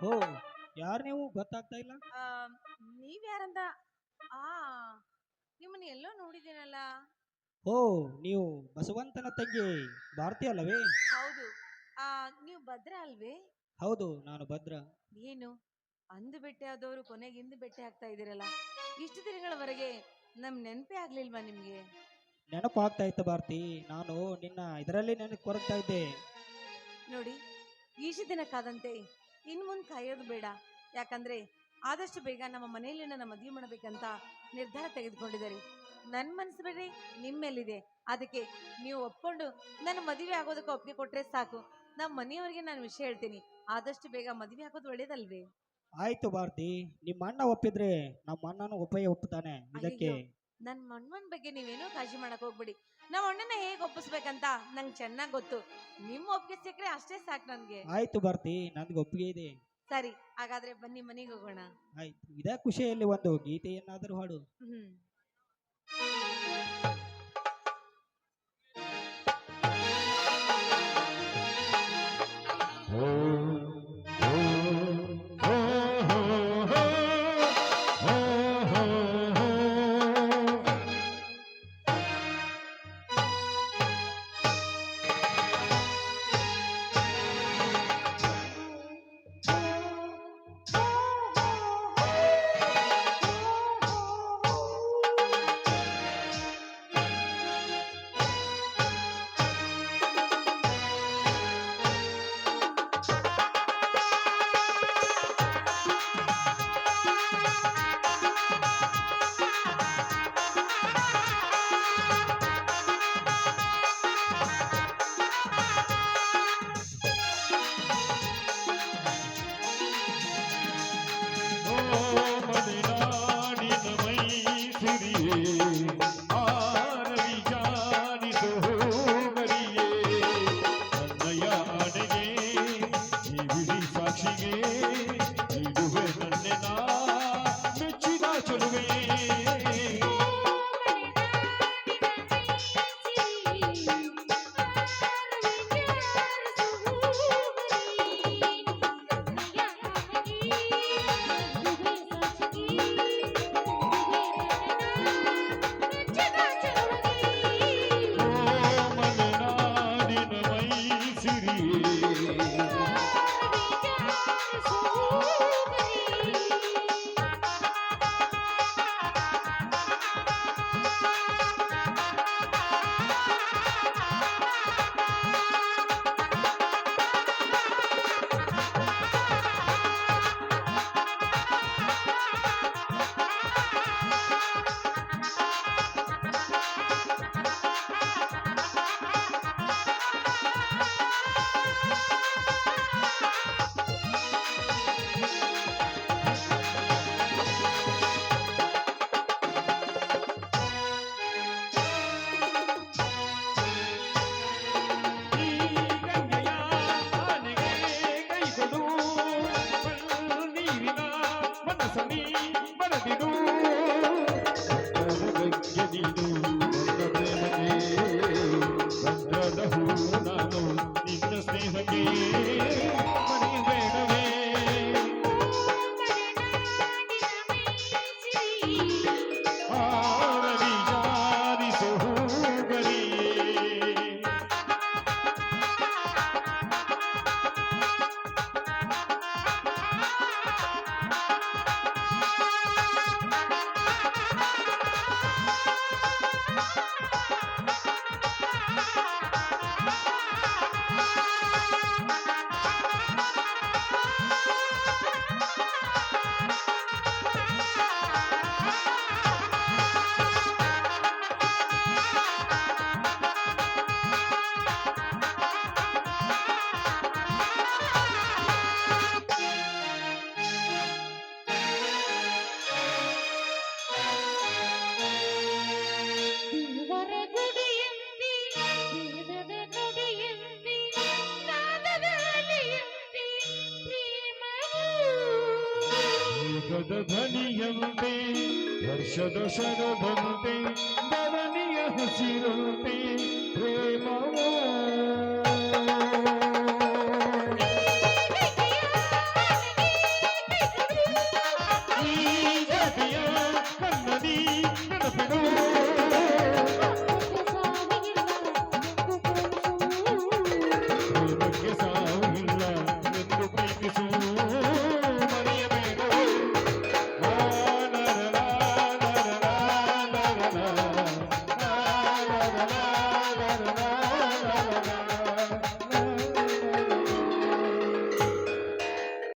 ಹೋ, ಯಾರು ನೀವು ಗೊತ್ತಾಗ್ತಾ ಇಲ್ಲ? ಆ, ನೀವ್ಯಾರಂತ ಆ ನಿಮ್ಮನ್ನ ಎಲ್ಲೋ ನೋಡಿದ್ದೀನಲ್ಲ. ಹೋ, ನೀವು ಬಸವಂತನ ತಂಗಿ ಭಾರತಿ ಅಲ್ಲವೇ? ಹೌದು. ಆ ನೀವು ಭದ್ರ ಅಲ್ವೇ? ಹೌದು, ನಾನು ಭದ್ರ. ಏನು ಅಂದು ಬೆಟ್ಟೆ ಆದವರು ಕೊನೆಗೆ ಇಂದು ಬೆಟ್ಟೆ ಆಗ್ತಾ ಇದ್ದೀರಲ್ಲ. ಇಷ್ಟು ದಿನಗಳವರೆಗೆ ನೆನಪೇ ಆಗ್ಲಿಲ್ವಾ ನಿಮ್ಗೆ? ನೆನಪು ಆಗ್ತಾ ಇತ್ತು ಭಾರತಿ. ನಾನು ನಿನ್ನ ಇದರಲ್ಲಿ ನೆನಪು ಕೊರಗ್ತಾ ಇದ್ದೆ. ನೋಡಿ, ಇಷ್ಟು ದಿನ ಕಾದಂತೆ ಇನ್ ಮುಂದೆ ಕಾಯೋದು ಬೇಡ. ಯಾಕಂದ್ರೆ ಆದಷ್ಟು ಬೇಗ ನಮ್ಮ ಮನೆಯಲ್ಲಿ ನನ್ನ ಮದುವೆ ಮಾಡಬೇಕಂತ ನಿರ್ಧಾರ ತೆಗೆದುಕೊಂಡಿದ್ದಾರೆ. ನನ್ನ ಮನಸ್ಸು ಬೇರೆ ನಿಮ್ಮೆಲ್ಲಿದೆ. ಅದಕ್ಕೆ ನೀವು ಒಪ್ಕೊಂಡು ನನ್ನ ಮದುವೆ ಆಗೋದಕ್ಕೆ ಒಪ್ಪಿಗೆ ಕೊಟ್ರೆ ಸಾಕು. ನಮ್ಮ ಮನೆಯವರಿಗೆ ನಾನು ವಿಷಯ ಹೇಳ್ತೀನಿ. ಆದಷ್ಟು ಬೇಗ ಮದುವೆ ಆಗೋದು ಒಳ್ಳೇದಲ್ವೇ? ಆಯ್ತು ಭಾರತಿ, ನಿಮ್ಮ ಅಣ್ಣ ಒಪ್ಪಿದ್ರೆ ನಮ್ಮ ಅಣ್ಣನೂ ಒಪ್ಪುತ್ತಾನೆ ಇದಕ್ಕೆ. ಅಯ್ಯೋ, ನನ್ನ ಮಣ್ಣನ್ ಬಗ್ಗೆ ನೀವೇನೋ ಕಾಳಜಿ ಮಾಡಕ್ ಹೋಗ್ಬಿಡಿ. ನಮ್ಮ ಅಣ್ಣನ ಹೇಗೆ ಒಪ್ಪಿಸ್ಬೇಕಂತ ನಂಗೆ ಚೆನ್ನಾಗಿ ಗೊತ್ತು. ನಿಮ್ಮ ಒಪ್ಪಿಗೆ ಸಿಕ್ಕರೆ ಅಷ್ಟೇ ಸಾಕು ನನ್ಗೆ. ಆಯ್ತು ಭಾರತಿ, ನನ್ಗೆ ಒಪ್ಪಿಗೆ ಇದೆ. ಸರಿ, ಹಾಗಾದ್ರೆ ಬನ್ನಿ ಮನೆಗೆ ಹೋಗೋಣ. ಆಯ್ತು, ಇದೇ ಖುಷಿಯಲ್ಲಿ ಒಂದು ಗೀತೆಯನ್ನಾದರೂ ಹಾಡು. ಹ್ಮ್. ಧ್ವನಿಯಂತೆ ವರ್ಷದ ಶರದಂತೆ ಧರಣಿಯ ಹಸಿರಂತೆ ಪ್ರೇಮವೋ ಪ್ರೀತಿಸುವ